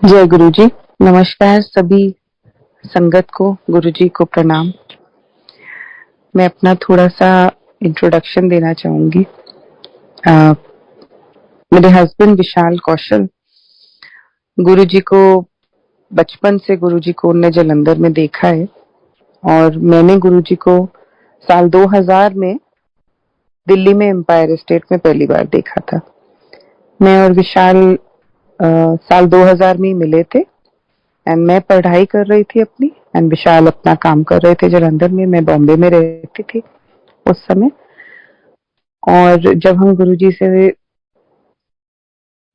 जय गुरु जी। नमस्कार सभी संगत को, गुरु जी को प्रणाम। मैं अपना थोड़ा सा इंट्रोडक्शन देना चाहूंगी। अ, मेरे हस्बैंड विशाल कौशल, गुरु जी को बचपन से गुरु जी को उनने जलंधर में देखा है और मैंने गुरु जी को साल 2000 में दिल्ली में एम्पायर स्टेट में पहली बार देखा था। मैं और विशाल साल 2000 में ही मिले थे एंड मैं पढ़ाई कर रही थी अपनी एंड विशाल अपना काम कर रहे थे जलंधर में। मैं बॉम्बे में रहती थी उस समय। और जब हम गुरुजी से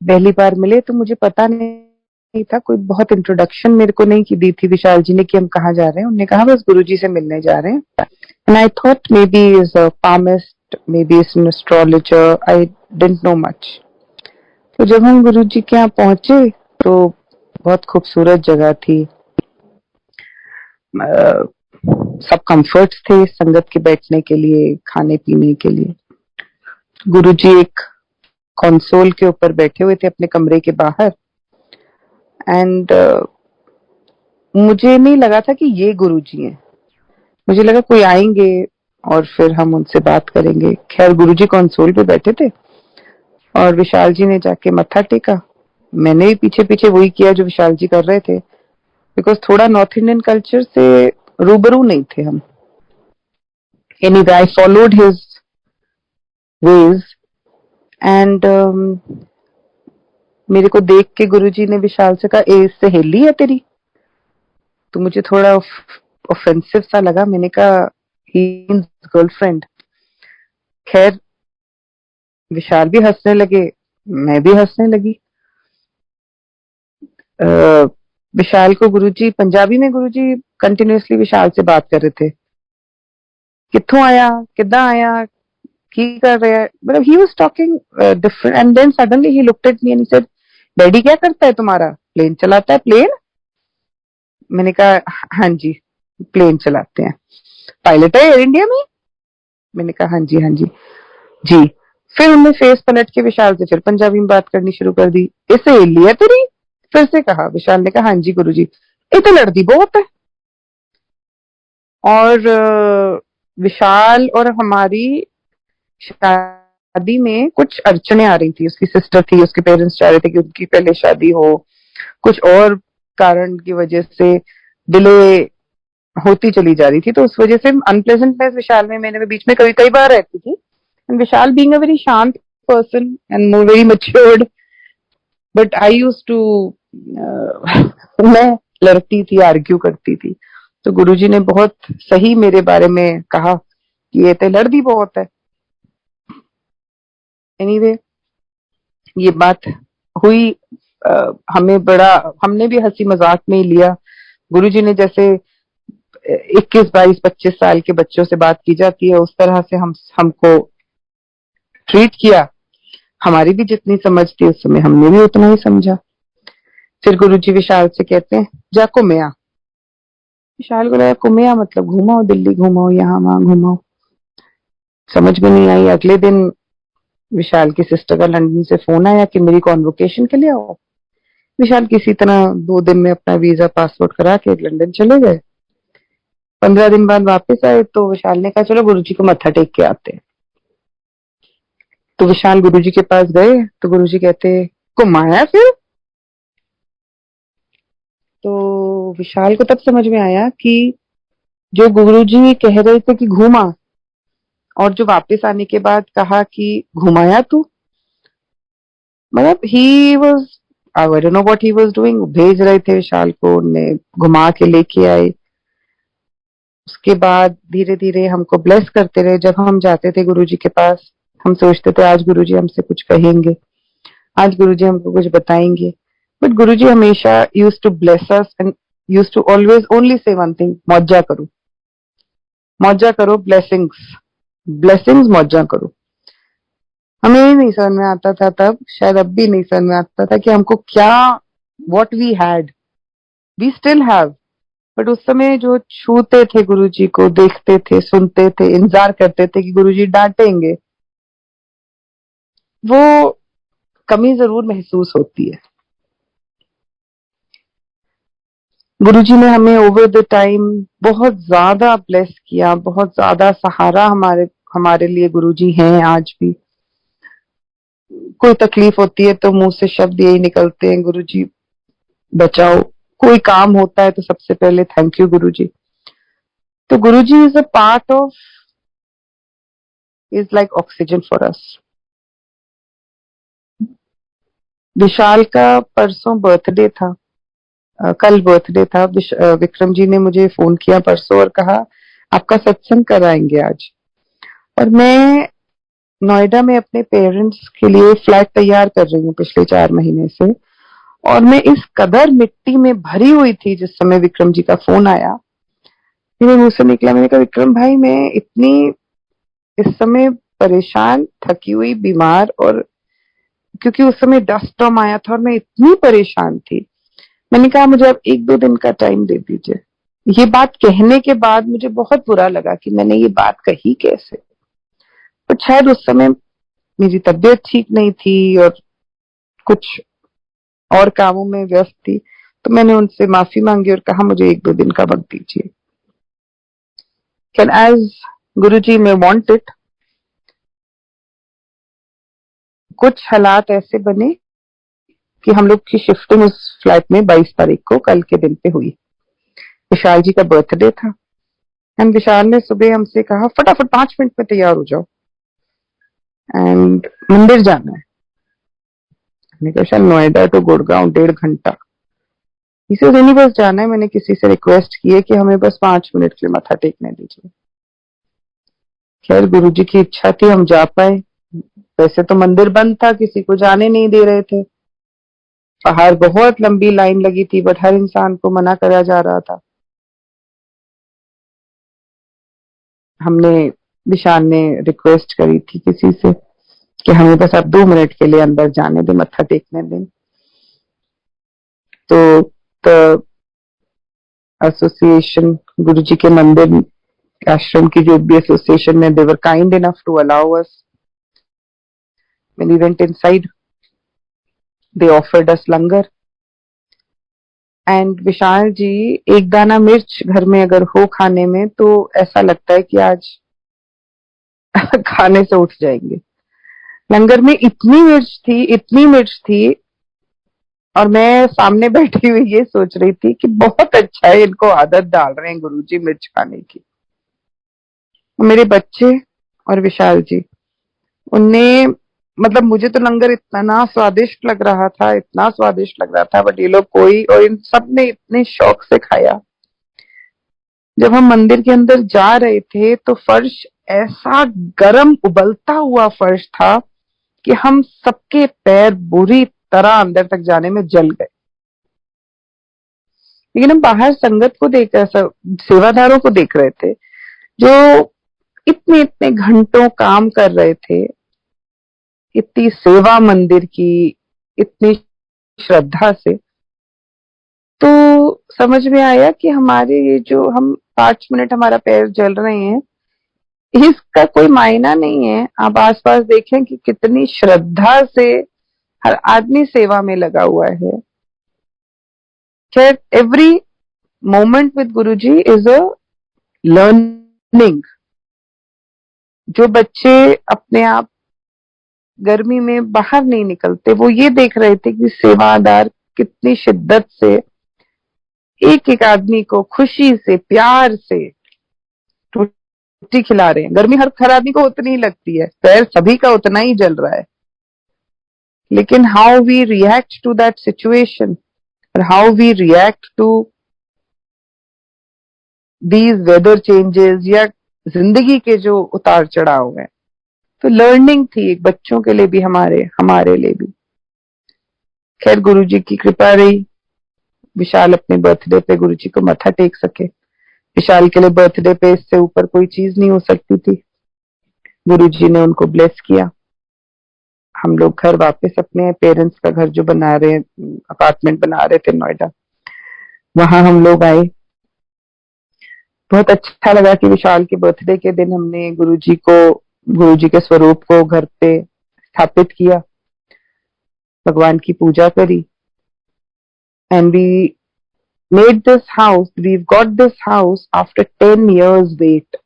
पहली बार मिले तो मुझे पता नहीं था, कोई बहुत इंट्रोडक्शन मेरे को नहीं की दी थी विशाल जी ने कि हम कहाँ जा रहे हैं। उन्होंने कहा बस गुरुजी से मिलने जा रहे हैं and I thought may be is a palmist, maybe is an astrologer, I didn't know much। तो जब हम गुरुजी के यहाँ पहुंचे तो बहुत खूबसूरत जगह थी। सब कंफर्ट्स थे संगत के बैठने के लिए, खाने पीने के लिए। गुरुजी एक कंसोल के ऊपर बैठे हुए थे अपने कमरे के बाहर एंड मुझे नहीं लगा था कि ये गुरुजी हैं। मुझे लगा कोई आएंगे और फिर हम उनसे बात करेंगे। खैर गुरुजी कंसोल पे बैठे थे और विशाल जी ने जाके मत्था टेका। मैंने भी पीछे पीछे वही किया जो विशाल जी कर रहे थे, बिकॉज थोड़ा नॉर्थ इंडियन कल्चर से रूबरू नहीं थे हम। Anyway I followed his veg and मेरे को देख के गुरुजी ने विशाल से कहा, ए सहेली है तेरी? तो मुझे थोड़ा ऑफेंसिव सा लगा। मैंने कहा ही गर्लफ्रेंड। खैर विशाल भी हंसने लगे, मैं भी हंसने लगी। विशाल को गुरुजी पंजाबी में गुरुजी कंटिन्यूअसली विशाल से बात कर रहे थे, कित्थों आया, किद्दां आया, की कर रहे हैं, मतलब he was talking different and then suddenly he looked at me and he said, daddy क्या करता है तुम्हारा? प्लेन चलाता है? प्लेन? मैंने कहा हाँ जी प्लेन चलाते हैं। पायलट है एयर इंडिया में? मैंने कहा हाँ जी हाँ जी जी। फिर उन्होंने फेस पलट के विशाल से फिर पंजाबी में बात करनी शुरू कर दी। इसे लिया तेरी? फिर से कहा। विशाल ने कहा हाँ जी गुरुजी। ये तो लड़ती बहुत है। और विशाल और हमारी शादी में कुछ अड़चने आ रही थी। उसकी सिस्टर थी, उसके पेरेंट्स चाह रहे थे कि उनकी पहले शादी हो, कुछ और कारण की वजह से डिले होती चली जा रही थी। तो उस वजह से अनप्लेजेंटनेस विशाल में मेरे बीच में कई कई बार रहती थी। And Vishal being a very शांत person and more very matured, but I used to मैं लड़ती थी, आर्ग्यू करती थी। तो गुरुजी ने बहुत सही मेरे बारे में कहा कि ये तो लड़ती बहुत है। एनीवे ये बात हुई। हमें बड़ा, हमने भी हंसी मजाक में ही लिया। गुरुजी ने जैसे 21, 22, 25 साल के बच्चों से बात की जाती है उस तरह से हमको ट्रीट किया। हमारी भी जितनी समझ थी उस समय हमने भी उतना ही समझा। फिर गुरुजी विशाल से कहते हैं जा कुमिया। विशाल को लगा कुमिया मतलब घुमाओ, दिल्ली घुमाओ, यहाँ वहां घुमाओ। समझ में नहीं आई। अगले दिन विशाल की सिस्टर का लंदन से फोन आया कि मेरी कॉन्वोकेशन के लिए आओ। विशाल किसी तरह 2 दिन में अपना वीजा पासपोर्ट करा के लंदन चले गए। 15 दिन बाद वापस आए तो विशाल ने कहा चलो गुरुजी को मत्था टेक के आते हैं। तो विशाल गुरुजी के पास गए तो गुरुजी कहते घुमाया फिर? तो विशाल को तब समझ में आया कि जो गुरुजी कह रहे थे कि घूमा और जो वापस आने के बाद कहा कि घुमाया तू, मतलब he was, I don't know what he was doing. भेज रहे थे विशाल को, ने घुमा के लेके आए। उसके बाद धीरे धीरे हमको ब्लेस करते रहे। जब हम जाते थे गुरुजी के पास हम सोचते थे आज गुरुजी हमसे कुछ कहेंगे, आज गुरुजी हमको कुछ बताएंगे। बट गुरुजी हमेशा used to bless us and used to always only say one thing, मौजा करो, मौजा करो, ब्लेसिंग्स, ब्लेसिंग्स, मौजा करो। हमें ही नहीं समझ में आता था तब, शायद अब भी नहीं समझ में आता था कि हमको क्या, what we had, we still have. But उस समय जो छूते थे गुरुजी को, देखते थे, सुनते थे, इंतजार करते थे कि गुरुजी डांटेंगे, वो कमी जरूर महसूस होती है। गुरुजी ने हमें ओवर द टाइम बहुत ज्यादा ब्लेस किया, बहुत ज्यादा सहारा हमारे हमारे लिए गुरुजी हैं आज भी। कोई तकलीफ होती है तो मुंह से शब्द यही निकलते हैं, गुरुजी बचाओ। कोई काम होता है तो सबसे पहले थैंक यू गुरुजी। तो Guruji is a part of, is like oxygen for us. Vishal का परसों बर्थडे था, कल बर्थडे था। विक्रम जी ने मुझे फोन किया परसों और कहा आपका सत्संग कराएंगे आज। और मैं नोएडा में अपने पेरेंट्स के लिए फ्लैट तैयार कर रही हूँ पिछले 4 महीने से, और मैं इस कदर मिट्टी में भरी हुई थी जिस समय विक्रम जी का फोन आया। मेरे मुंह से निकला, मैंने कहा विक्रम भाई मैं इतनी इस समय परेशान, थकी हुई, बीमार, और क्योंकि उस समय डस्ट स्टॉर्म आया था और मैं इतनी परेशान थी। मैंने कहा मुझे अब 1-2 दिन का टाइम दे दीजिए। ये बात कहने के बाद मुझे बहुत बुरा लगा कि मैंने ये बात कही कैसे। तो शायद उस समय मेरी तबीयत ठीक नहीं थी और कुछ और कामों में व्यस्त थी, तो मैंने उनसे माफी मांगी और कहा मुझे 1-2 दिन का वक्त दीजिए। कैन एज गुरुजी में वांट इट, कुछ हालात ऐसे बने कि हम लोग की शिफ्टिंग उस फ्लैट में 22 तारीख को कल के दिन पे हुई। विशाल जी का बर्थडे था एंड विशाल ने सुबह हमसे कहा फटाफट 5 मिनट में तैयार हो जाओ एंड मंदिर जाना है। मैंने कहा शायद नोएडा टू गुड़गांव 1.5 घंटा, इसे नहीं बस जाना है। मैंने किसी से रिक्वेस्ट की है कि हमें बस 5 मिनट के लिए माथा टेकने दीजिए। खैर गुरुजी की इच्छा थी हम जा पाए। वैसे तो मंदिर बंद था, किसी को जाने नहीं दे रहे थे, बाहर बहुत लंबी लाइन लगी थी, बट हर इंसान को मना करा जा रहा था। हमने विशाल ने रिक्वेस्ट करी थी किसी से कि हमें बस अब 2 मिनट के लिए अंदर जाने दें, मत्था टेकने दें। तो एसोसिएशन, गुरुजी के मंदिर आश्रम की जो भी एसोसिएशन है, they were kind enough to allow us. When we went inside they offered us langar and Vishal ji, एक दाना मिर्च घर में अगर हो खाने में तो ऐसा लगता है कि आज खाने से उठ जाएंगे। लंगर में इतनी मिर्च थी, इतनी मिर्च थी, और मैं सामने बैठी हुई ये सोच रही थी कि बहुत अच्छा है, इनको आदत डाल रहे हैं गुरुजी मिर्च खाने की। मेरे बच्चे और विशाल जी, उनने, मतलब मुझे तो लंगर इतना स्वादिष्ट लग रहा था, इतना स्वादिष्ट लग रहा था, बट ये लोग कोई, और इन सब ने इतने शौक से खाया। जब हम मंदिर के अंदर जा रहे थे तो फर्श ऐसा गरम उबलता हुआ फर्श था कि हम सबके पैर बुरी तरह अंदर तक जाने में जल गए। लेकिन हम बाहर संगत को देख रहे, सेवादारों को देख रहे थे जो इतने इतने घंटों काम कर रहे थे, इतनी सेवा मंदिर की, इतनी श्रद्धा से। तो समझ में आया कि हमारे ये जो हम 5 मिनट हमारा पैर जल रहे हैं, इसका कोई मायना नहीं है। आप आसपास देखें कि कितनी श्रद्धा से हर आदमी सेवा में लगा हुआ है। खैर, every moment with Guruji is a learning. जो बच्चे अपने आप गर्मी में बाहर नहीं निकलते, वो ये देख रहे थे कि सेवादार कितनी शिद्दत से एक एक आदमी को खुशी से, प्यार से रोटी खिला रहे हैं। गर्मी हर आदमी को उतनी ही लगती है, पैर सभी का उतना ही जल रहा है, लेकिन how we react to that situation और how we react to these weather changes या जिंदगी के जो उतार चढ़ाव है, तो लर्निंग थी एक बच्चों के लिए भी, हमारे लिए भी। खैर गुरुजी की कृपा रही, विशाल अपने बर्थडे पे गुरुजी को मत्था टेक सके। विशाल के लिए बर्थडे पे इससे ऊपर कोई चीज नहीं हो सकती थी। गुरुजी ने उनको ब्लेस किया। हम लोग घर वापस अपने पेरेंट्स का घर जो बना रहे, अपार्टमेंट बना रहे थे नोएडा, वहां हम लोग आए। बहुत अच्छा लगा कि विशाल के बर्थडे के दिन हमने गुरुजी के स्वरूप को घर पे स्थापित किया, भगवान की पूजा करी and we made this house, we've got this house after 10 years wait.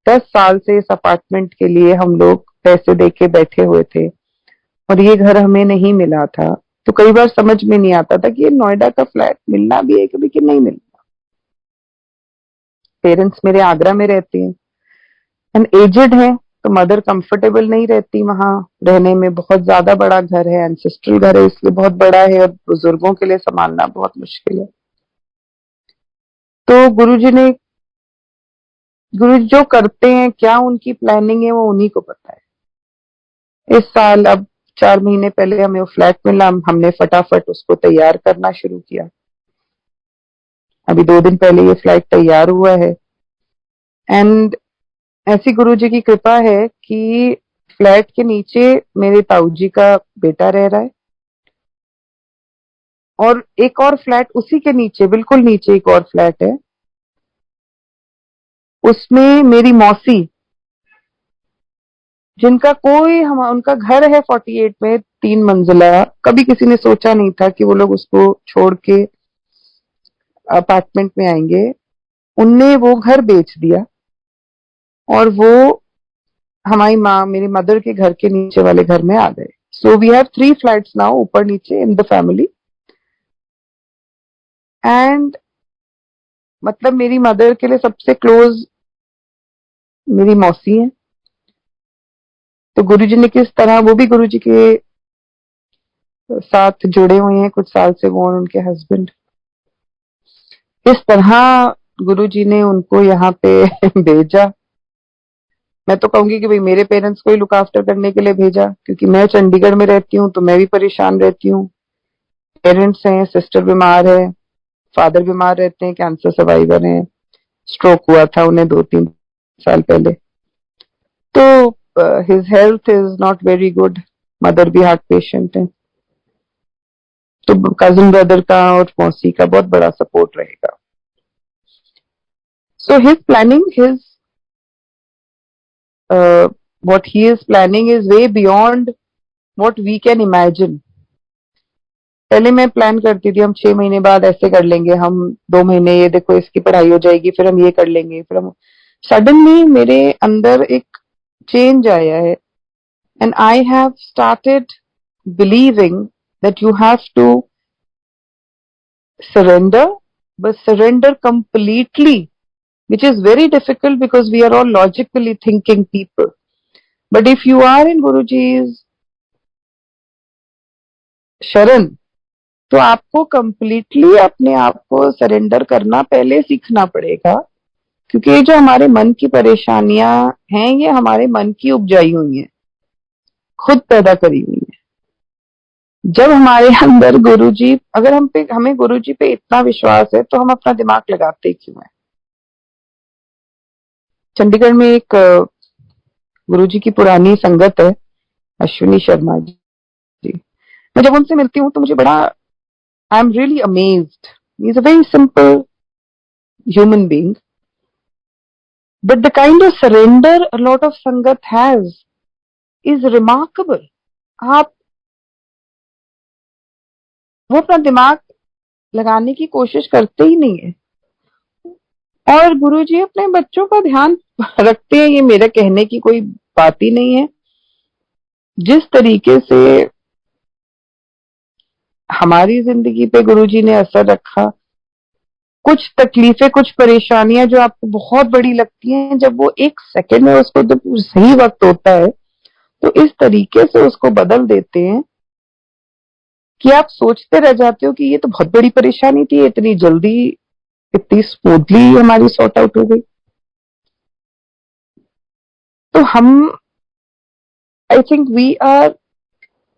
10 साल से इस अपार्टमेंट के लिए हम लोग पैसे देके बैठे हुए थे और ये घर हमें नहीं मिला था। तो कई बार समझ में नहीं आता था कि ये नोएडा का फ्लैट मिलना भी है कभी कि नहीं मिलना। पेरेंट्स मेरे आगरा में रहते हैं एंड एजेड है, तो मदर कंफर्टेबल नहीं रहती वहां रहने में। बहुत ज्यादा बड़ा घर है, एंसेस्ट्रल घर है, इसलिए बहुत बड़ा है और बुजुर्गों के लिए संभालना बहुत मुश्किल है। तो गुरुजी जो करते हैं, क्या उनकी प्लानिंग है, वो उन्हीं को पता है। इस साल अब 4 महीने पहले हमें वो फ्लैट मिला, हमने फटाफट उसको तैयार करना शुरू किया। अभी 2 दिन पहले ये फ्लैट तैयार हुआ है एंड ऐसी गुरुजी की कृपा है कि फ्लैट के नीचे मेरे ताऊजी का बेटा रह रहा है और एक और फ्लैट उसी के नीचे, बिल्कुल नीचे एक और फ्लैट है, उसमें मेरी मौसी, जिनका कोई हम उनका घर है 48 में 3 मंजिला। कभी किसी ने सोचा नहीं था कि वो लोग उसको छोड़ के अपार्टमेंट में आएंगे। उनने वो घर बेच दिया और वो हमारी माँ, मेरी मदर के घर के नीचे वाले घर में आ गए। So we have 3 flats now, ऊपर नीचे इन द फैमिली। एंड मतलब मेरी मदर के लिए सबसे क्लोज मेरी मौसी है। तो गुरुजी ने किस तरह, वो भी गुरुजी के साथ जुड़े हुए हैं कुछ साल से, वो और उनके हस्बैंड। इस तरह गुरुजी ने उनको यहाँ पे भेजा। मैं तो कहूंगी कि भाई मेरे पेरेंट्स को ही लुक आफ्टर करने के लिए भेजा, क्योंकि मैं चंडीगढ़ में रहती हूँ तो मैं भी परेशान रहती हूँ। पेरेंट्स हैं, सिस्टर बीमार है, फादर बीमार रहते हैं, कैंसर सर्वाइवर हैं, स्ट्रोक हुआ था उन्हें 2-3 साल पहले। तो his health is not very good, mother भी हार्ट पेशेंट है। तो कजिन ब्रदर का और मौसी का बहुत बड़ा सपोर्ट रहेगा। So his planning, his what he is planning is way beyond what we can imagine. पहले मैं प्लान करती थी हम 6 महीने बाद ऐसे कर लेंगे, हम 2 महीने ये देखो इसकी पढ़ाई हो जाएगी, फिर हम ये कर लेंगे, फिर हम। सडनली मेरे अंदर एक चेंज आया है and I have started believing that you have to surrender, but surrender completely, which is very difficult because we are all logically thinking people. But if you are in Guruji's शरण, तो आपको completely अपने आप को surrender करना पहले सीखना पड़ेगा। क्योंकि ये जो हमारे मन की परेशानियां हैं, ये हमारे मन की उपजाई हुई हैं, खुद पैदा करी हुई हैं। जब हमारे अंदर गुरुजी, अगर हमें गुरुजी पे इतना विश्वास है तो हम अपना दिमाग लगाते क्यों है। चंडीगढ़ में एक गुरुजी की पुरानी संगत है, अश्विनी शर्मा जी। मैं जब उनसे मिलती हूँ तो मुझे बड़ा, I am really amazed. He is a very simple human being, but the kind of surrender a lot of sangat has is remarkable. आप वो अपना दिमाग लगाने की कोशिश करते ही नहीं है। और गुरुजी अपने बच्चों का ध्यान रखते हैं, ये मेरा कहने की कोई बात ही नहीं है। जिस तरीके से हमारी जिंदगी पे गुरुजी ने असर रखा, कुछ तकलीफें, कुछ परेशानियां जो आपको बहुत बड़ी लगती हैं, जब वो 1 सेकंड में उसको, जब सही वक्त होता है तो इस तरीके से उसको बदल देते हैं कि आप सोचते रह जाते हो कि ये तो बहुत बड़ी परेशानी थी, इतनी जल्दी, इतनी स्मूथली हमारी सॉर्ट आउट हो गई। तो हम, I think we are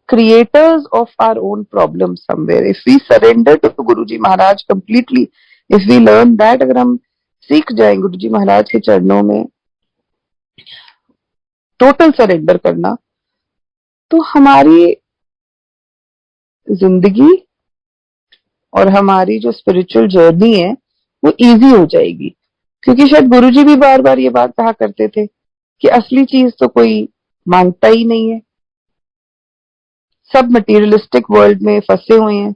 creators of our own problems somewhere. If we surrender to Guruji Maharaj completely, if we learn that, अगर हम सीख जाएं गुरुजी महाराज के चरणों में टोटल सरेंडर करना, तो हमारी जिंदगी और हमारी जो स्पिरिचुअल जर्नी है वो इजी हो जाएगी। क्योंकि शायद गुरुजी भी बार बार ये बात कहा करते थे कि असली चीज तो कोई मांगता ही नहीं है, सब मटेरियलिस्टिक वर्ल्ड में फंसे हुए हैं।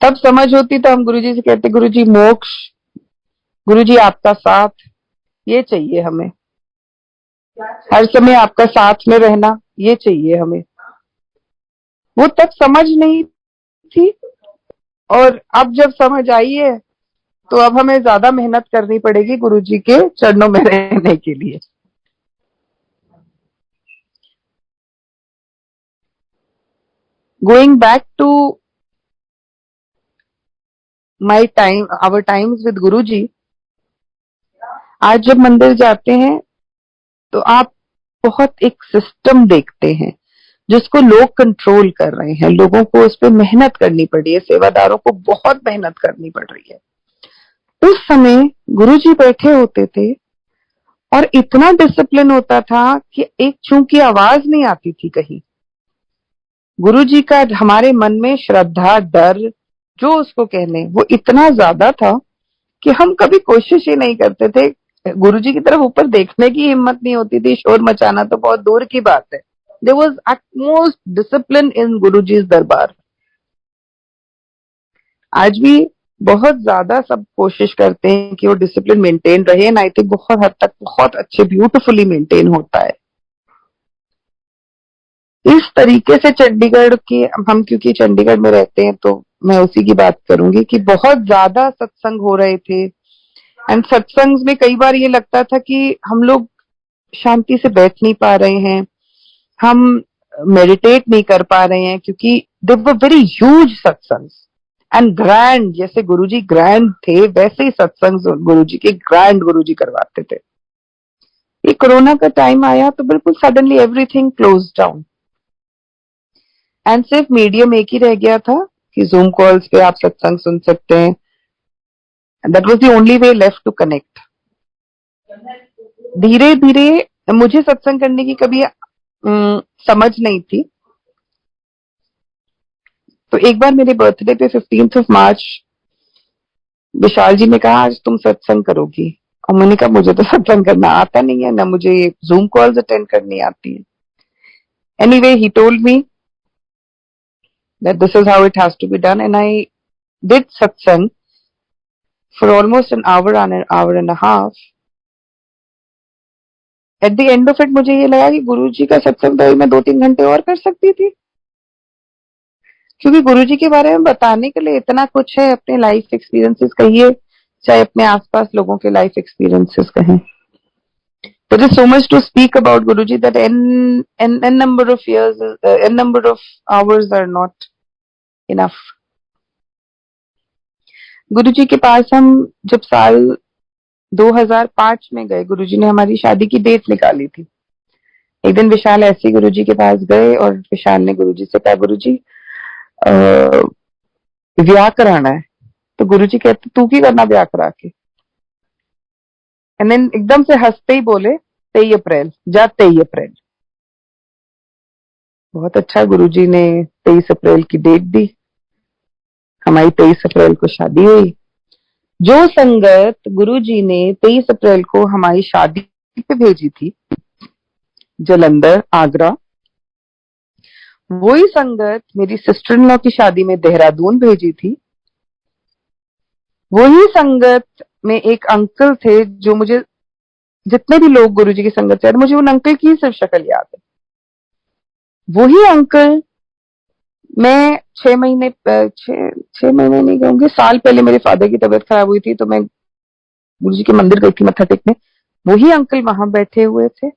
तब समझ होती तो हम गुरुजी से कहते, गुरुजी मोक्ष, गुरुजी आपका साथ, ये चाहिए हमें, हर समय आपका साथ में रहना, ये चाहिए हमें। वो तब समझ नहीं थी, और अब जब समझ आई है तो अब हमें ज्यादा मेहनत करनी पड़ेगी गुरुजी के चरणों में रहने के लिए। Going back to my time, our times with Guruji, आज जब मंदिर जाते हैं तो आप बहुत एक सिस्टम देखते हैं जिसको लोग कंट्रोल कर रहे हैं, लोगों को उस पर मेहनत करनी पड़ी है, सेवादारों को बहुत मेहनत करनी पड़ रही है। उस समय गुरुजी बैठे होते थे और इतना डिसिप्लिन होता था कि एक चूंकि आवाज नहीं आती थी कहीं। गुरुजी का हमारे मन में श्रद्धा, डर, जो उसको कहने, वो इतना ज्यादा था कि हम कभी कोशिश ही नहीं करते थे, गुरुजी की तरफ ऊपर देखने की हिम्मत नहीं होती थी, शोर मचाना तो बहुत दूर की बात है। There was utmost discipline in गुरुजी's दरबार। आज भी बहुत ज्यादा सब कोशिश करते हैं कि वो डिसिप्लिन मेंटेन रहे, एंड आई थिंक बहुत हद तक बहुत अच्छे ब्यूटीफुली मेंटेन होता है। इस तरीके से चंडीगढ़ की, हम क्योंकि चंडीगढ़ में रहते हैं तो मैं उसी की बात करूंगी कि बहुत ज्यादा सत्संग हो रहे थे, एंड सत्संग में कई बार ये लगता था कि हम लोग शांति से बैठ नहीं पा रहे हैं, हम मेडिटेट नहीं कर पा रहे हैं, क्योंकि दे वर वेरी ह्यूज सत्संग एंड ग्रैंड, जैसे गुरुजी ग्रैंड थे वैसे ही सत्संग गुरुजी के ग्रैंड गुरुजी करवाते थे। ये कोरोना का टाइम आया तो बिल्कुल suddenly everything close down, and सिर्फ मीडियम एक ही रह गया था कि जूम कॉल्स पे आप सत्संग सुन सकते हैं, and that was the only way left to connect. धीरे धीरे मुझे सत्संग करने की कभी समझ नहीं थी, तो एक बार मेरे बर्थडे पे 15 मार्च विशाल जी ने कहा आज तुम सत्संग करोगी, और मैंने कहा मुझे तो सत्संग करना आता नहीं है, ना मुझे जूम कॉल्स अटेंड करनी आती है। Anyway he told me that this is how it has to be done, and I did satsang for almost an hour and a half. At the end of it मुझे ये लगा कि गुरुजी का सत्संग तो मैं 2-3 घंटे और कर सकती थी, क्योंकि गुरुजी के बारे में बताने के लिए इतना कुछ है, अपने लाइफ एक्सपीरियंसेस कहिए, चाहे अपने आसपास लोगों के लाइफ एक्सपीरियंसेस कहें। There is so much to speak about Guruji that n number of years, n number of hours are not enough. गुरुजी के पास हम जब साल 2005 में गए, गुरुजी ने हमारी शादी की डेट निकाली थी। एक दिन विशाल ऐसे ही गुरुजी के पास गए और विशाल ने गुरुजी से कहा गुरुजी ब्याह कराना है, तो गुरुजी कहते तू की करना ब्याह करा के, एंड देन एकदम से हंसते ही बोले 23 अप्रैल, जा 23 अप्रैल। बहुत अच्छा, गुरुजी ने 23 अप्रैल की डेट दी, हमारी 23 अप्रैल को शादी हुई। जो संगत गुरुजी ने 23 अप्रैल को हमारी शादी पे भेजी थी जलंधर, आगरा, वही संगत मेरी सिस्टर इन लॉ की शादी में देहरादून भेजी थी। वही संगत में एक अंकल थे जो मुझे, जितने भी लोग गुरुजी की संगत से, मुझे उन अंकल की सिर्फ शक्ल याद है। वही अंकल, मैं 6 महीने, 6 महीने नहीं कहूंगी, साल पहले मेरे फादर की तबीयत खराब हुई थी तो मैं गुरुजी के मंदिर गई थी मत्था टेकने, वही अंकल वहां बैठे हुए थे।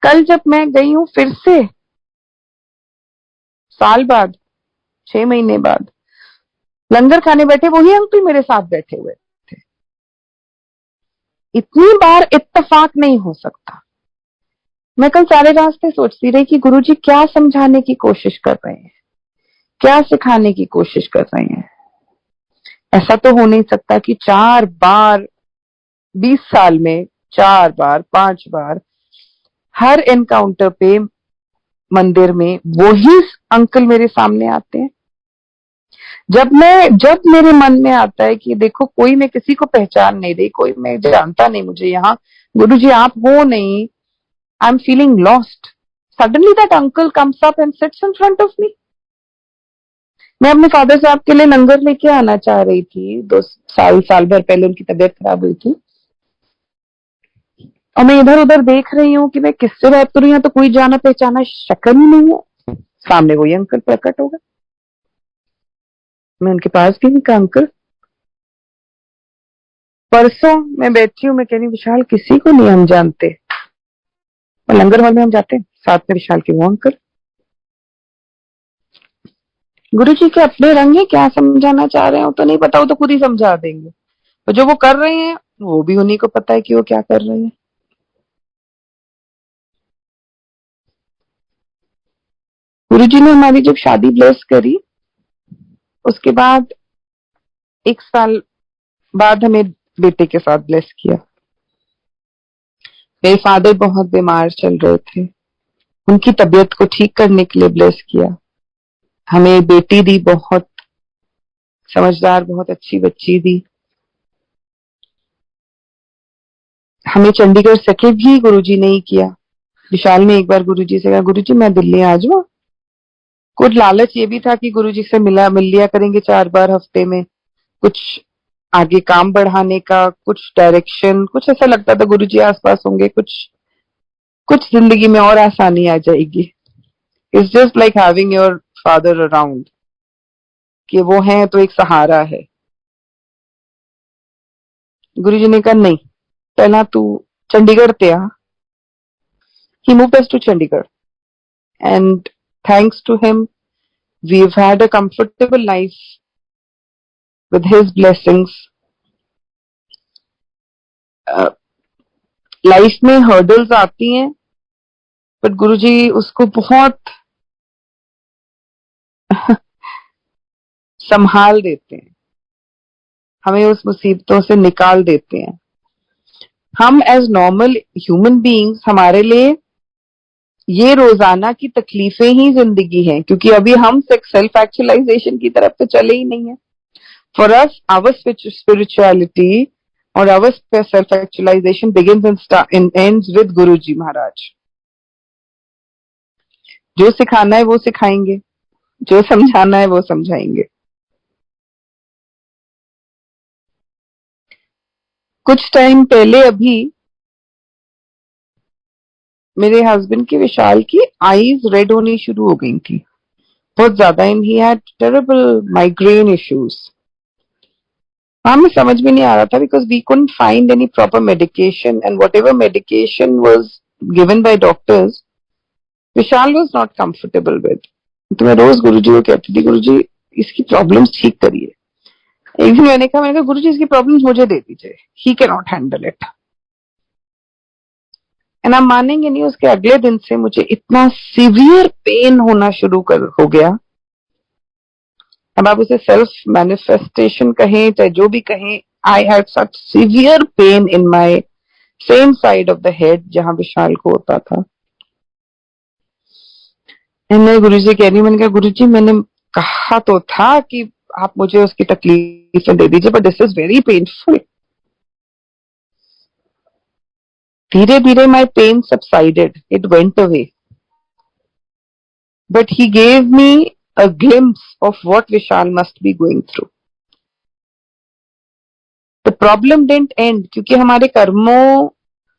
कल जब मैं गई हूं फिर से साल बाद, 6 महीने बाद, लंगर खाने बैठे वही अंकल मेरे साथ बैठे हुए थे। इतनी बार इत्तेफाक नहीं हो सकता। मैं कल सारे रास्ते सोचती रही कि गुरुजी क्या समझाने की कोशिश कर रहे हैं, क्या सिखाने की कोशिश कर रहे हैं। ऐसा तो हो नहीं सकता कि 4 बार 20 साल में 4 बार 5 बार हर एनकाउंटर पे मंदिर में वही अंकल मेरे सामने आते हैं। जब मेरे मन में आता है कि देखो कोई मैं किसी को पहचान नहीं रही, कोई मैं जानता नहीं, मुझे यहाँ गुरुजी आप हो नहीं, I am feeling lost, suddenly that uncle comes up and sits in front of me. मैं अपने फादर साहब के लिए लंगर लेके आना चाह रही थी, 2 साल भर पहले उनकी तबीयत खराब हुई थी, और मैं इधर उधर देख रही हूँ कि मैं किससे बात करूँ, यहाँ तो कोई जाना पहचाना शक्ल ही नहीं है। सामने वही अंकल प्रकट हो गए। मैं उनके पास भी नहीं कहा, अंकल परसों मैं बैठी हूँ, मैं कह रही विशाल किसी को नहीं हम जानते, और लंगर हॉल में हम जाते हैं, साथ में विशाल के वो अंकल। गुरु जी के अपने रंग है, क्या समझाना चाह रहे हो तो नहीं पता, वो तो खुद ही समझा देंगे, और जो वो कर रहे हैं वो भी उन्हीं को पता है कि वो क्या कर रहे हैं। गुरु जी ने हमारी जब शादी ब्लेस करी, उसके बाद 1 साल बाद हमें बेटे के साथ ब्लेस किया। मेरे फादर बहुत बीमार चल रहे थे, उनकी तबीयत को ठीक करने के लिए ब्लेस किया। हमें बेटी दी, बहुत समझदार, बहुत अच्छी बच्ची दी। हमें चंडीगढ़ सेटल भी गुरुजी ने ही किया। विशाल ने एक बार गुरुजी से कहा, गुरुजी मैं दिल्ली आ जाऊं। कुछ लालच ये भी था कि गुरुजी से मिल लिया करेंगे 4 बार हफ्ते में, कुछ आगे काम बढ़ाने का, कुछ डायरेक्शन, कुछ ऐसा लगता था गुरुजी आसपास होंगे, कुछ कुछ जिंदगी में और आसानी आ जाएगी। It's just like having your father around, कि वो हैं तो एक सहारा है। गुरुजी ने कहा नहीं, पहला तू चंडीगढ़ ते आ। He moved us to Chandigarh, and thanks to him, we've had a comfortable life with his blessings. Life में हर्डल्स आती हैं, बट गुरुजी उसको बहुत संभाल देते हैं, हमें उस मुसीबतों से निकाल देते हैं। हम एज नॉर्मल ह्यूमन बीइंग्स, हमारे लिए ये रोजाना की तकलीफें ही जिंदगी हैं, क्योंकि अभी हम सेल्फ एक्चुअलाइजेशन की तरफ तो चले ही नहीं है। फॉर अस आवर स्पिरिचुअलिटी और our self actualization begins and ends with Guruji Maharaj. जो सिखाना है वो सिखाएंगे, जो समझाना है वो समझाएंगे। कुछ टाइम पहले अभी मेरे हस्बैंड की, विशाल की आईज रेड होनी शुरू हो गई थी बहुत ज्यादा, and he had terrible migraine issues. हमें समझ में नहीं आ रहा था, because we couldn't find any proper medication, and whatever medication was given by doctors, Vishal was not comfortable with. तो मैं रोज गुरुजी को कहती थी, गुरुजी इसकी प्रॉब्लम्स ठीक करिए। एक दिन मैंने कहा गुरुजी इसकी प्रॉब्लम्स मुझे दे दीजिए, he can not handle it. And आप मानेंगे नहीं, उसके अगले दिन से मुझे इतना सीवियर पेन होना शुरू हो गया। अब आप उसे सेल्फ मैनिफेस्टेशन कहें चाहे जो भी कहें, I had such severe pain in my same side of the head जहां विशाल को होता था। मैं गुरु जी कह रही हूँ, मैंने कहा गुरु जी मैंने कहा तो था कि आप मुझे उसकी तकलीफें दे दीजिए, but this is very painful. धीरे धीरे my pain subsided, it went away, but he gave me a glimpse of what Vishal must be going through. The problem didn't end, क्योंकि हमारे कर्मों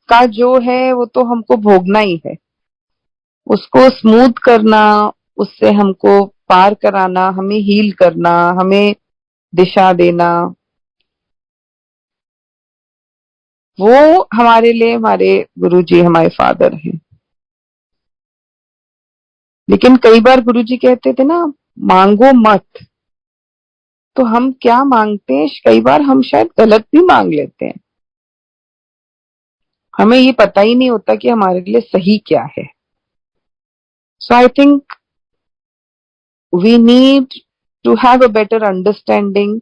का जो है वो तो हमको भोगना ही है, उसको स्मूथ करना, उससे हमको पार कराना, हमें हील करना, हमें दिशा देना, वो हमारे लिए हमारे गुरुजी, हमारे फादर हैं। लेकिन कई बार गुरुजी कहते थे ना, मांगो मत, तो हम क्या मांगते हैं, कई बार हम शायद गलत भी मांग लेते हैं, हमें ये पता ही नहीं होता कि हमारे लिए सही क्या है। So I think we need to have a better understanding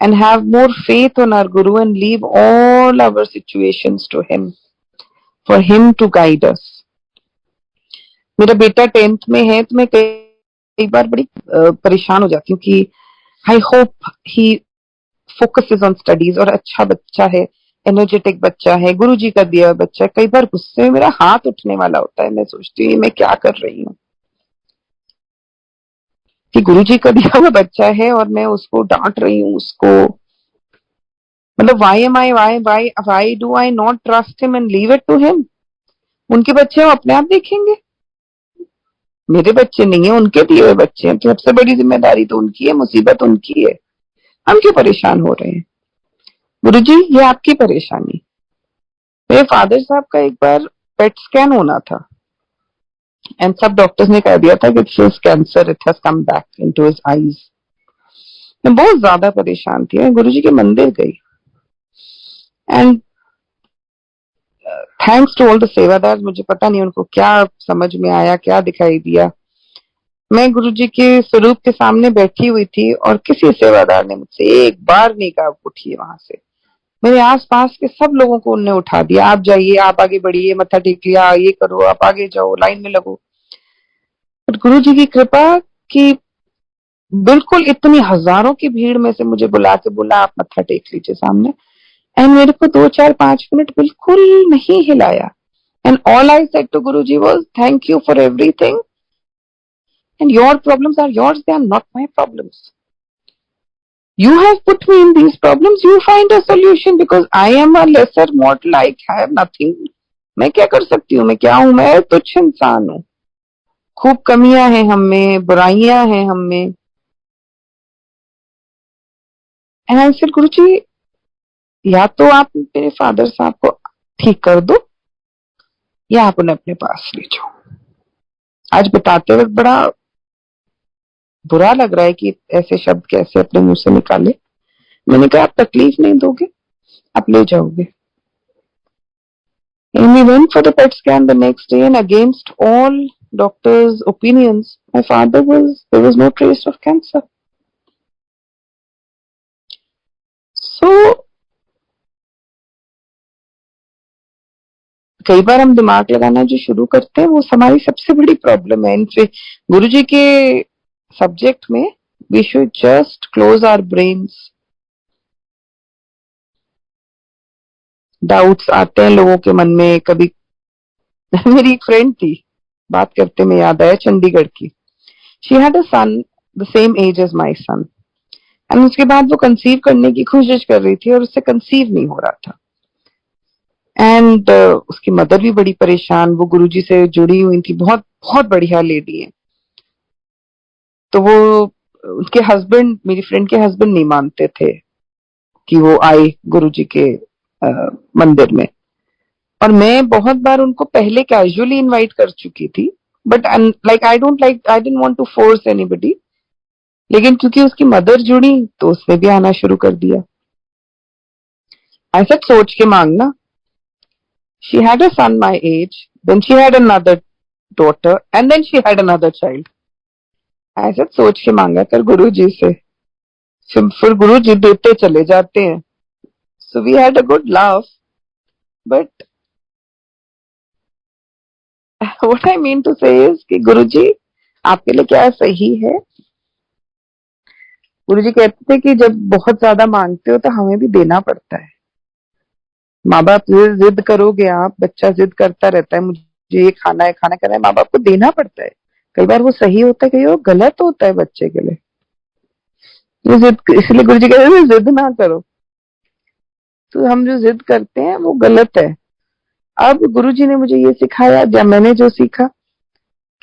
and have more faith on our Guru and leave all our situations to him, for him to guide us. मेरा बेटा 10th में है, तो मैं कई बार बड़ी परेशान हो जाती हूँ कि I hope he focuses on studies, और अच्छा बच्चा है, एनर्जेटिक बच्चा है, गुरु जी का दिया बच्चा है। कई बार गुस्से में मेरा हाथ उठने वाला होता है, मैं सोचती हूँ मैं क्या कर रही हूँ। कि गुरुजी का दिया हुआ बच्चा है और मैं उसको डांट रही हूँ, उसको मतलब why do I not trust him and leave it to him? उनके बच्चे वो अपने आप देखेंगे, मेरे बच्चे नहीं है, उनके दिए हुए बच्चे हैं, तो सबसे बड़ी जिम्मेदारी तो उनकी है, मुसीबत उनकी है, हम क्यों परेशान हो रहे हैं? गुरुजी ये आपकी परेशानी। मेरे फादर साहब का एक बार पेट स्कैन होना था एंड सब डॉक्टर्स ने कह दिया था कि this cancer, it has come back into his eyes. मैं बहुत ज्यादा परेशान थी, मैं गुरुजी के मंदिर गई and thanks to all the सेवादार, मुझे पता नहीं उनको क्या समझ में आया, क्या दिखाई दिया, मैं गुरुजी के स्वरूप के सामने बैठी हुई थी और किसी सेवादार ने मुझसे एक बार नहीं कहा उठिए वहां से। मेरे आसपास के सब लोगों को उनने उठा दिया, आप जाइए, आप आगे बढ़िए, मत्था टेक लिया, ये करो, आप आगे जाओ, लाइन में लगो। बट गुरुजी की कृपा कि बिल्कुल इतनी हजारों की भीड़ में से मुझे बुला के बोला आप मत्था टेक लीजिए सामने, एंड मेरे को 2 4 5 मिनट बिल्कुल नहीं हिलाया and all I said to Guruji was thank you for everything and your problems are yours, they are not my problems. You have put me in these problems, you find a solution because I am a lesser mortal, I have nothing. मैं क्या कर सकती हूँ, मैं क्या हूँ, मैं तुच्छ इंसान हूँ, खूब कमियां हैं हम में, बुराइयां हैं हम में। एंड आई सेड गुरुजी या तो आप मेरे फादर साहब को ठीक कर दो या आप उन्हें अपने पास ले जाओ। आज बताते वक्त बड़ा बुरा लग रहा है कि ऐसे शब्द कैसे अपने मुंह से निकाले। मैंने कहा आप तकलीफ नहीं दोगे, आप ले जाओगे। And we went for the PET scan the next day, and against all doctors' opinions, my father there was no trace of cancer. So, कई बार हम दिमाग लगाना जो शुरू करते हैं वो हमारी सबसे बड़ी प्रॉब्लम है। इनफैक्ट गुरुजी के सब्जेक्ट में we should just close our brains. Doubts आते हैं लोगों के मन में कभी। मेरी एक फ्रेंड थी, बात करते में याद आया, चंडीगढ़ की। She had a son the same age as my son and उसके बाद वो कंसीव करने की कोशिश कर रही थी और उससे कंसीव नहीं हो रहा था एंड उसकी मदर भी बड़ी परेशान, वो गुरुजी से जुड़ी हुई थी, बहुत बहुत बढ़िया लेडी है। तो वो उसके हस्बैंड, मेरी फ्रेंड के हस्बैंड नहीं मानते थे कि वो आए गुरुजी के मंदिर में, और मैं बहुत बार उनको पहले कैजुअली इनवाइट कर चुकी थी, but like I didn't want to force anybody, लेकिन क्योंकि उसकी मदर जुड़ी तो उसने भी आना शुरू कर दिया। ऐसा सोच के मांगना। She had a son my age, then she had another daughter and then she had another child. ऐसा सोच के मांगा कर गुरुजी से, फिर गुरुजी देते चले जाते हैं। So we had a good laugh, but what I mean to say is कि गुरुजी आपके लिए क्या सही है। गुरुजी कहते थे कि जब बहुत ज्यादा मांगते हो तो हमें भी देना पड़ता है। माँ बाप जिद करोगे आप, बच्चा जिद करता रहता है मुझे ये खाना है, खाना करना है, माँ बाप को देना पड़ता है। कई बार वो सही होता है, कई बार गलत होता है बच्चे के लिए। ये जिद, इसलिए गुरुजी कहते हैं जिद ना करो। तो हम जो जिद करते हैं वो गलत है। अब गुरुजी ने मुझे ये सिखाया, जब मैंने जो सीखा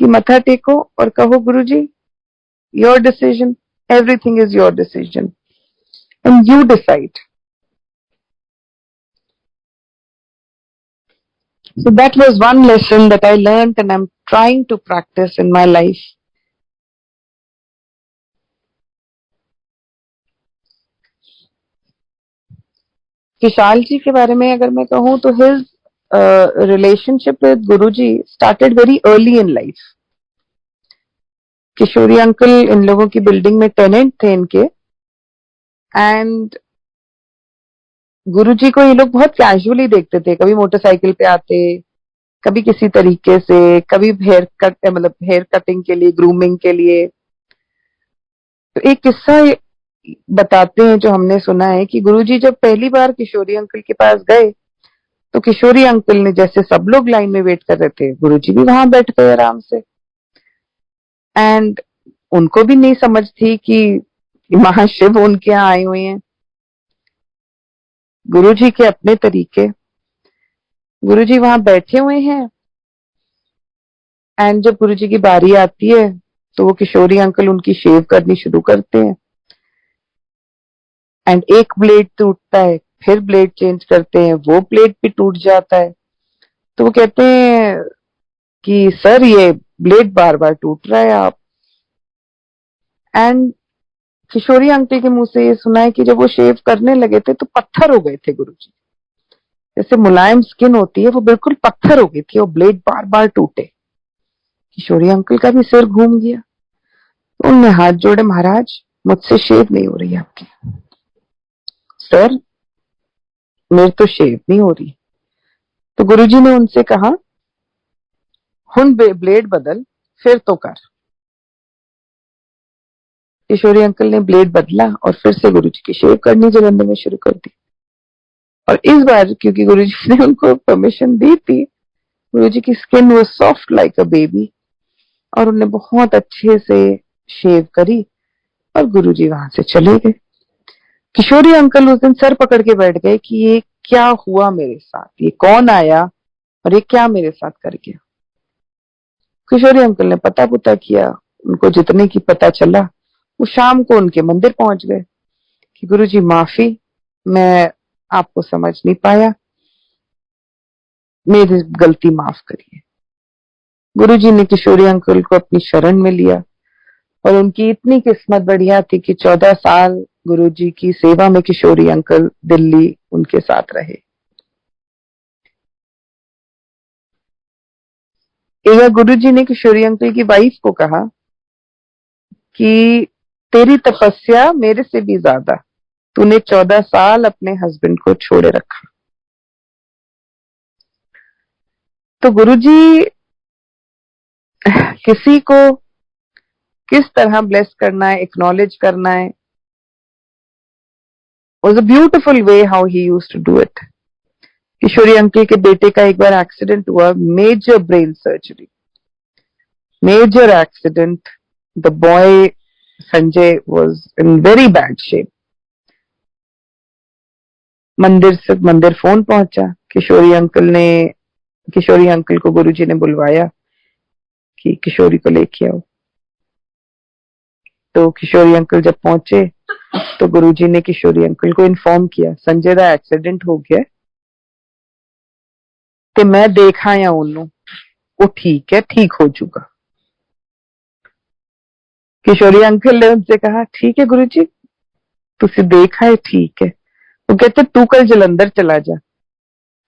कि मत्था टेको और कहो Guruji your decision, everything is your decision and you decide. So that was one lesson that I learned and I'm trying to practice in my life. विशाल जी के बारे में अगर मैं कहूँ तो his relationship with Guruji started very early in life. Kishori uncle इन लोगों की बिल्डिंग में टेनेंट थे इनके, एंड गुरुजी को ये लोग बहुत कैजुअली देखते थे। कभी मोटरसाइकिल पे आते, कभी किसी तरीके से, कभी हेयर कट, मतलब हेयर कटिंग के लिए, ग्रूमिंग के लिए। तो एक किस्सा बताते हैं जो हमने सुना है कि गुरुजी जब पहली बार किशोरी अंकल के पास गए तो किशोरी अंकल ने, जैसे सब लोग लाइन में वेट कर रहे थे, गुरुजी भी वहां बैठ गए आराम से। एंड उनको भी नहीं समझ थी कि महाशिव उनके यहाँ आए हुए हैं। गुरुजी के अपने तरीके। गुरुजी वहां बैठे हुए हैं एंड जब गुरुजी की बारी आती है तो वो किशोरी अंकल उनकी शेव करनी शुरू करते हैं एंड एक ब्लेड टूटता है, फिर ब्लेड चेंज करते हैं, वो ब्लेड भी टूट जाता है। तो वो कहते हैं कि सर ये ब्लेड बार बार टूट रहा है आप। एंड किशोरी अंकल के मुंह से ये सुना है कि जब वो शेव करने लगे थे तो पत्थर हो गए थे गुरुजी। जैसे मुलायम स्किन होती है वो बिल्कुल पत्थर हो गई थी और ब्लेड बार बार टूटे। किशोरी अंकल का भी सिर घूम गया। तो उनने हाथ जोड़े, महाराज मुझसे शेव नहीं हो रही आपकी। सर मेरे तो शेव नहीं हो रही। तो गुरुजी ने उनसे कहा हुन ब्लेड बदल फिर तो कर। किशोरी अंकल ने ब्लेड बदला और फिर से गुरुजी की शेव करनी जलंधर में शुरू कर दी। और इस बार क्योंकि गुरुजी ने उनको परमिशन दी थी, गुरुजी की स्किन वो सॉफ्ट लाइक अ बेबी और उन्हें बहुत अच्छे से शेव करी और गुरुजी वहां से चले गए। किशोरी अंकल उस दिन सर पकड़ के बैठ गए कि ये क्या हुआ मेरे साथ, ये कौन आया और ये क्या मेरे साथ कर गया। किशोरी अंकल ने पता पुता किया, उनको जितने की पता चला वो शाम को उनके मंदिर पहुंच गए कि गुरुजी माफी, मैं आपको समझ नहीं पाया, मेरी गलती माफ करिए। गुरुजी ने किशोरी अंकल को अपनी शरण में लिया और उनकी इतनी किस्मत बढ़िया थी कि 14 साल गुरुजी की सेवा में किशोरी अंकल दिल्ली उनके साथ रहे। एक बार गुरुजी ने किशोरी अंकल की वाइफ को कहा कि तेरी तपस्या मेरे से भी ज्यादा, तूने 14 साल अपने हस्बैंड को छोड़े रखा। तो गुरुजी किसी को किस तरह ब्लेस करना है, एक्नॉलेज करना है, was a beautiful way how he used to do it. Kishori uncle के बेटे का एक बार एक्सीडेंट हुआ, major brain surgery, major accident. The boy Sanjay was in very bad shape. मंदिर फोन पहुंचा, किशोरी अंकल को गुरुजी ने बुलवाया कि किशोरी को लेके आओ। तो किशोरी अंकल जब पहुंचे तो गुरुजी ने किशोरी अंकल को इन्फॉर्म किया संजय का एक्सीडेंट हो गया ते मैं देखा या ओनू, वो ठीक है, ठीक हो चुका। किशोरी अंकल ने उनसे कहा ठीक है गुरुजी, तुसी देखा है, ठीक है। वो कहते तू कल जलंधर चला जा।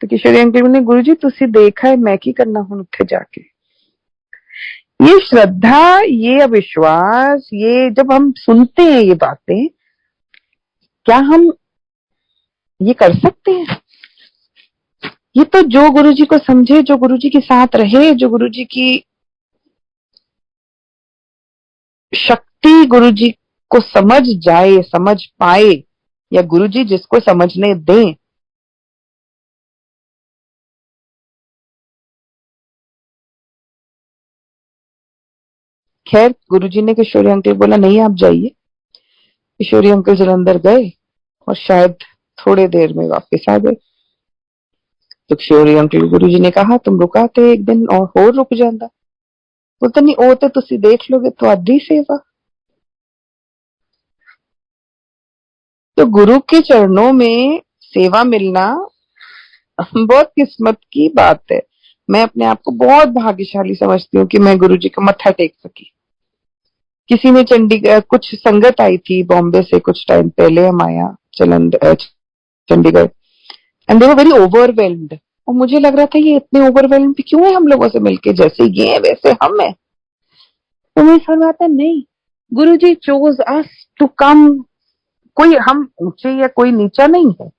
तो किशोरी अंकल ने गुरुजी तुसी देखा है, मैं की करना हूं उत्थे जाके। ये श्रद्धा, ये अविश्वास, ये जब हम सुनते हैं ये बातें, क्या हम ये कर सकते हैं? ये तो जो गुरुजी को समझे, जो गुरुजी के साथ रहे, जो गुरुजी की शक्ति गुरुजी को समझ जाए, समझ पाए, या गुरुजी जिसको समझने दें। खैर गुरुजी ने किशोरी अंकल बोला नहीं आप जाइए। किशोरी अंकल जलंधर गए और शायद थोड़े देर में वापस आ गए। तो किशोरी अंकल गुरुजी ने कहा तुम रुकाते एक दिन और रुक जाता। बोलते नहीं वो तो तुसी देख लोगे तो आधी सेवा। तो गुरु के चरणों में सेवा मिलना बहुत किस्मत की बात है। मैं अपने आप को बहुत भाग्यशाली समझती हूँ कि मैं गुरुजी को मत्था टेक सकी। किसी ने चंडीगढ़, कुछ संगत आई थी बॉम्बे से कुछ टाइम पहले, हम आया Chandigarh, and they were very overwhelmed. और मुझे लग रहा था ये इतने ओवरवेल्म्ड क्यों है हम लोगों से मिलके, जैसे ये है वैसे हम है। तो मुझे समझ आता नहीं, गुरुजी चोज अस टू कम। कोई हम ऊंचे या कोई नीचा नहीं है,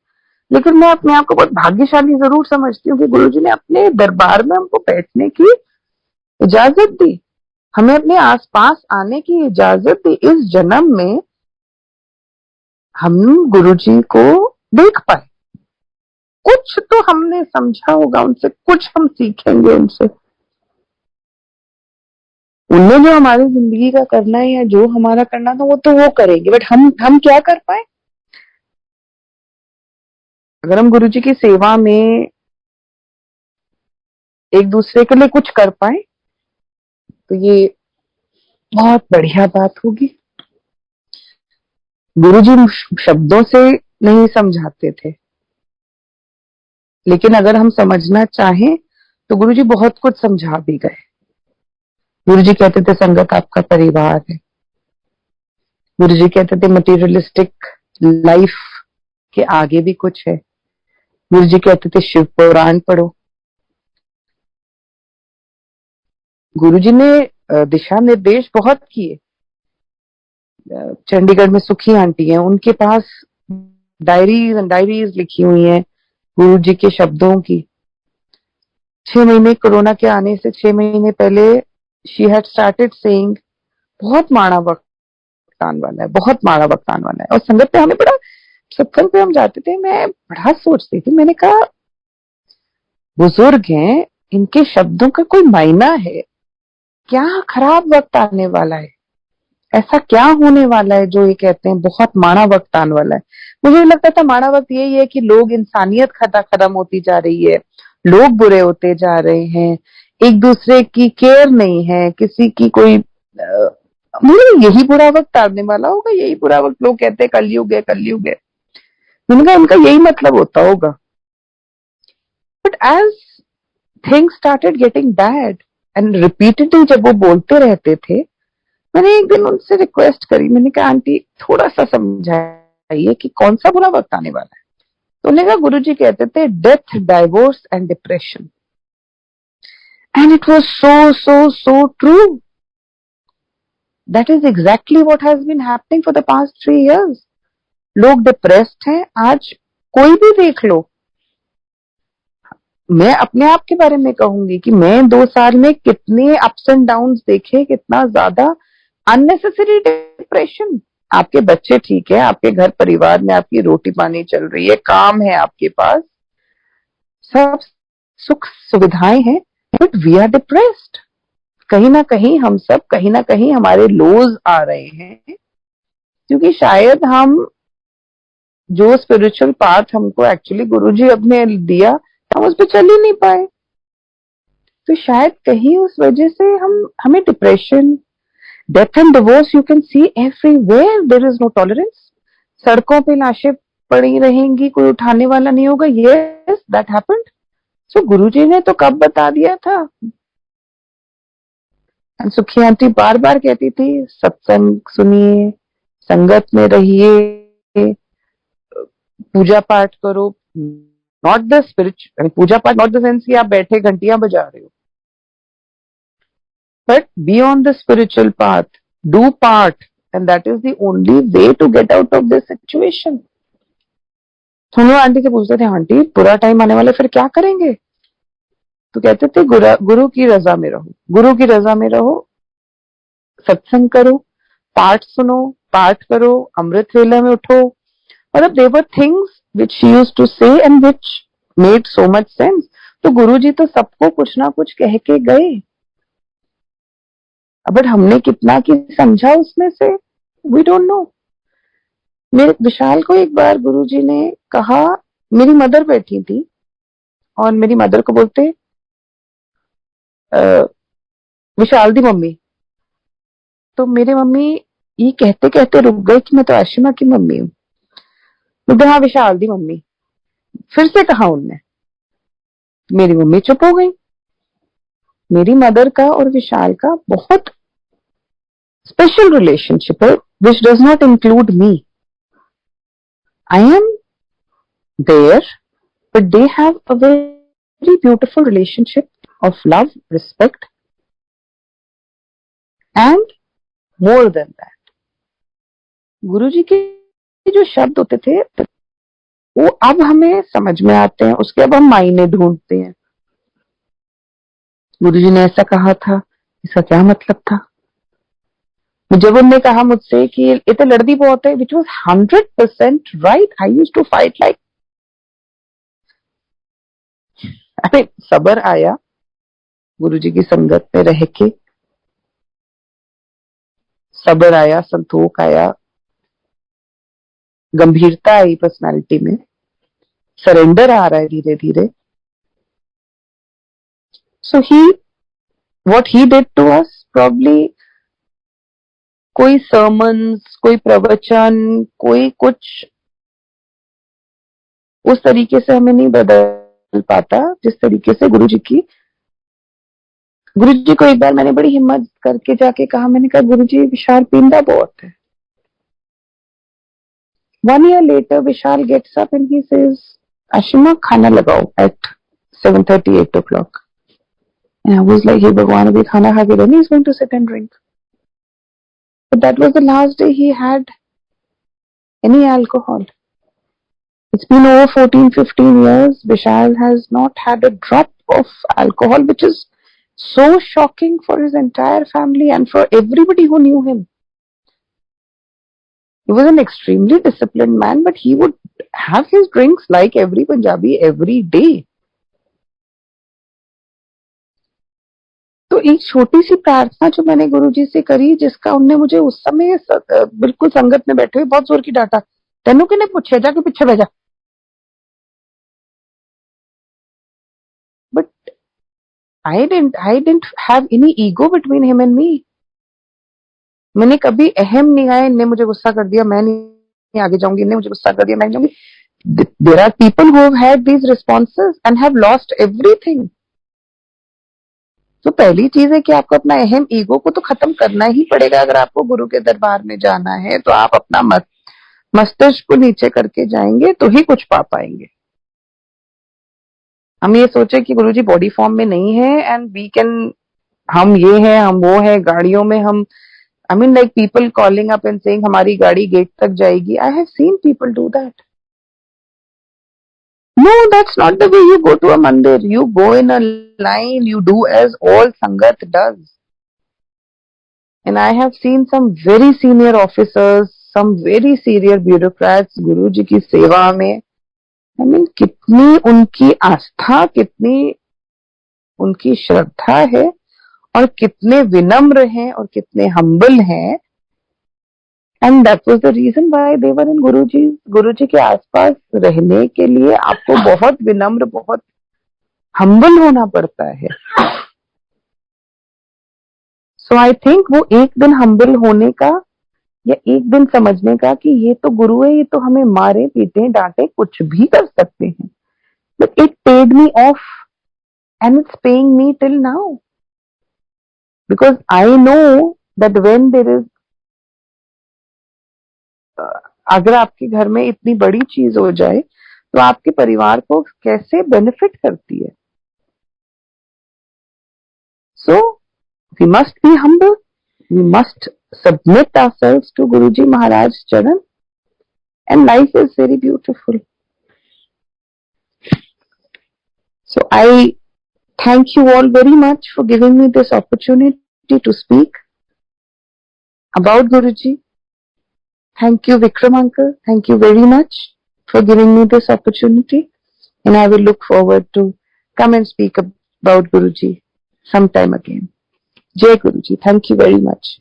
लेकिन मैं अपने आप को बहुत भाग्यशाली जरूर समझती हूँ कि गुरुजी ने अपने दरबार में हमको बैठने की इजाजत दी, हमें अपने आसपास आने की इजाजत दी। इस जन्म में हम गुरुजी को देख पाए, कुछ तो हमने समझा होगा उनसे, कुछ हम सीखेंगे उनसे। उनने जो हमारी जिंदगी का करना है या जो हमारा करना था वो तो वो करेंगे, बट हम क्या कर पाए? अगर हम गुरु जी की सेवा में एक दूसरे के लिए कुछ कर पाए तो ये बहुत बढ़िया बात होगी। गुरु जी शब्दों से नहीं समझाते थे, लेकिन अगर हम समझना चाहें तो गुरु जी बहुत कुछ समझा भी गए। गुरु जी कहते थे संगत आपका परिवार है। गुरु जी कहते थे मटेरियलिस्टिक लाइफ के आगे भी कुछ है। गुरु जी कहते थे शिव पुराण पढ़ो। गुरु जी ने दिशा निर्देश बहुत किए। चंडीगढ़ में सुखी आंटी है, उनके पास डायरीज एंड डायरीज लिखी हुई हैं गुरु जी के शब्दों की। 6 महीने कोरोना के आने से 6 महीने पहले शी हैड स्टार्टेड सेइंग बहुत माड़ा वक्त आने वाला है, बहुत माड़ा वक्त आने वाला है। और संगत पे हमें बड़ा, सत्संग पे हम जाते थे, मैं बड़ा सोचती थी, मैंने कहा बुजुर्ग हैं, इनके शब्दों का कोई मायना है क्या? खराब वक्त आने वाला है, ऐसा क्या होने वाला है जो ये कहते हैं बहुत माड़ा वक्त आने वाला है? मुझे लगता था माड़ा वक्त यही है कि लोग, इंसानियत खत्म होती जा रही है, लोग बुरे होते जा रहे हैं, एक दूसरे की केयर नहीं है, किसी की कोई मुझे यही बुरा वक्त आने वाला होगा, यही बुरा वक्त। लोग कहते हैं कलयुग है, कलयुग है। मैंने कहा उनका यही मतलब होता होगा। But as things started getting bad and repeatedly जब वो बोलते रहते थे, मैंने एक दिन उनसे रिक्वेस्ट करी, मैंने कहा आंटी थोड़ा सा समझाइए कि कौन सा बुरा वक्त आने वाला है। तो उन्होंने कहा गुरुजी कहते थे death, divorce and depression. And it was so true. That is exactly what has been happening for the past 3 years। लोग डिप्रेस्ड हैं। आज कोई भी देख लो, मैं अपने आप के बारे में कहूंगी कि मैं 2 साल में कितने अप्स एंड डाउन्स देखे, कितना ज्यादा अननेसेसरी डिप्रेशन। आपके बच्चे ठीक है, आपके घर परिवार में आपकी रोटी पानी चल रही है, काम है आपके पास, सब सुख सुविधाएं हैं, बट वी आर डिप्रेस्ड। कहीं ना कहीं हम सब, कहीं ना कहीं हमारे लोज आ रहे हैं, क्योंकि शायद हम जो स्पिरिचुअल पाथ हमको एक्चुअली गुरुजी अपने दिया, हम उस पर चल ही नहीं पाए। तो शायद कहीं उस वजह से हमें depression, death and divorce you can see everywhere, there is no tolerance. सड़कों पे लाशें पड़ी रहेंगी, कोई उठाने वाला नहीं होगा। Yes, that happened. So Guruji ने तो कब बता दिया था। सुखी आंटी बार बार कहती थी सत्संग सुनिए, संगत में रहिए, पूजा पाठ करो। नॉट द स्पिरिचुअल पूजा पाठ, नॉट द सेंस कि आप बैठे घंटियां बजा रहे हो, but be on the spiritual path, do part, and that is the only way to get out of this situation. हम लोग आंटी से पूछते थे आंटी बुरा टाइम आने वाला, फिर क्या करेंगे? तो कहते थे गुरु की रजा में रहो, गुरु की रजा में रहो, सत्संग करो, पाठ सुनो, पाठ करो, अमृत वेला में उठो। मतलब there were things which she used to say and which made so much sense. तो गुरु जी तो सबको कुछ ना कुछ कह के गए, बट हमने कितना की समझा उसमें से, वी डोंट नो। मेरे विशाल को एक बार गुरुजी ने कहा, मेरी मदर बैठी थी और मेरी मदर को बोलते विशाल दी मम्मी। तो मेरे मम्मी ये कहते कहते रुक गए कि मैं तो आशिमा की मम्मी हूँ। बोलते हाँ विशाल दी मम्मी। फिर से कहा उनने, मेरी मम्मी चुप हो गई। मेरी मदर का और विशाल का बहुत स्पेशल रिलेशनशिप है, which does not include me. I am there, but they have a very beautiful relationship of love, respect, and more than that. गुरुजी के जो शब्द होते थे वो अब हमें समझ में आते हैं, उसके अब हम मायने ढूंढते हैं। गुरुजी ने ऐसा कहा था, इसका क्या मतलब था? जब उन्होंने कहा मुझसे कि ये तो लड़ती बहुत है, which was 100% right. I use to fight like, अरे सबर आया गुरुजी की संगत में रह के। सब्र आया, संतोख आया, गंभीरता आई पर्सनालिटी में, सरेंडर आ रहा है धीरे धीरे. सो what he did to us, probably कोई sermons, कोई प्रवचन, कोई कुछ उस तरीके से हमें नहीं बदल पाता जिस तरीके से गुरुजी को एक बार मैंने बड़ी हिम्मत करके जाके कहा, मैंने कहा गुरुजी विशाल पींदा बहुत है. 1 year later Vishal gets up and he says, Ashima खाना लगाओ at 7:30, 8 o'clock. And I was like, hey Bhagwan, abhi khana kha ke then he's going to sit and drink. But that was the last day he had any alcohol. It's been over 14, 15 years. Vishal has not had a drop of alcohol, which is so shocking for his entire family and for everybody who knew him. He was an extremely disciplined man, but he would have his drinks like every Punjabi every day. तो एक छोटी सी प्रार्थना जो मैंने गुरुजी से करी, जिसका उनने मुझे उस समय बिल्कुल संगत में बैठे हुए बहुत जोर की डांटा, तेनू किने पूछे, जाके पीछे बह जा. But I didn't have any ego between him and me. मैंने कभी अहम नहीं आया, इनने मुझे गुस्सा कर दिया मैं नहीं आगे जाऊंगी, इनने मुझे गुस्सा कर दिया मैं नहीं जाऊंगी. There are people who have had these responses and have lost everything. तो पहली चीज है कि आपको अपना अहम ईगो को तो खत्म करना ही पड़ेगा. अगर आपको गुरु के दरबार में जाना है तो आप अपना मस्तिष्क को नीचे करके जाएंगे तो ही कुछ पा पाएंगे. हम ये सोचे कि गुरुजी बॉडी फॉर्म में नहीं है एंड वी कैन, हम ये है हम वो है, गाड़ियों में हम, I mean like people calling up and saying हमारी गाड़ी गेट तक जाएगी. I have seen people do that. No, that's not the way you go to a mandir. You go in a line, you do as all Sangat does. And I have seen some very senior officers, some very senior bureaucrats, Guruji की सेवा में. I mean, कितनी उनकी आस्था, कितनी उनकी श्रद्धा है और कितने विनम्र हैं और कितने हम्बल हैं. And that was the reason why they were in Guruji के आसपास रहने के लिए आपको बहुत विनम्र, बहुत हम्बल होना पड़ता है. सो आई थिंक वो एक दिन हम्बल होने का या एक दिन समझने का कि ये तो गुरु है, ये तो हमें मारे पीटे डांटे कुछ भी कर सकते हैं, but it paid me off and it's paying me till now, because I know that when there is, अगर आपके घर में इतनी बड़ी चीज हो जाए तो आपके परिवार को कैसे बेनिफिट करती है. So we must be humble, we must submit ourselves to Guruji Maharaj Charan, and life is very beautiful. So I thank you all very much for giving me this opportunity to speak about Guruji. Thank you Vikram uncle, thank you very much for giving me this opportunity, and I will look forward to come and speak about Guruji sometime again. Jai Guruji, thank you very much.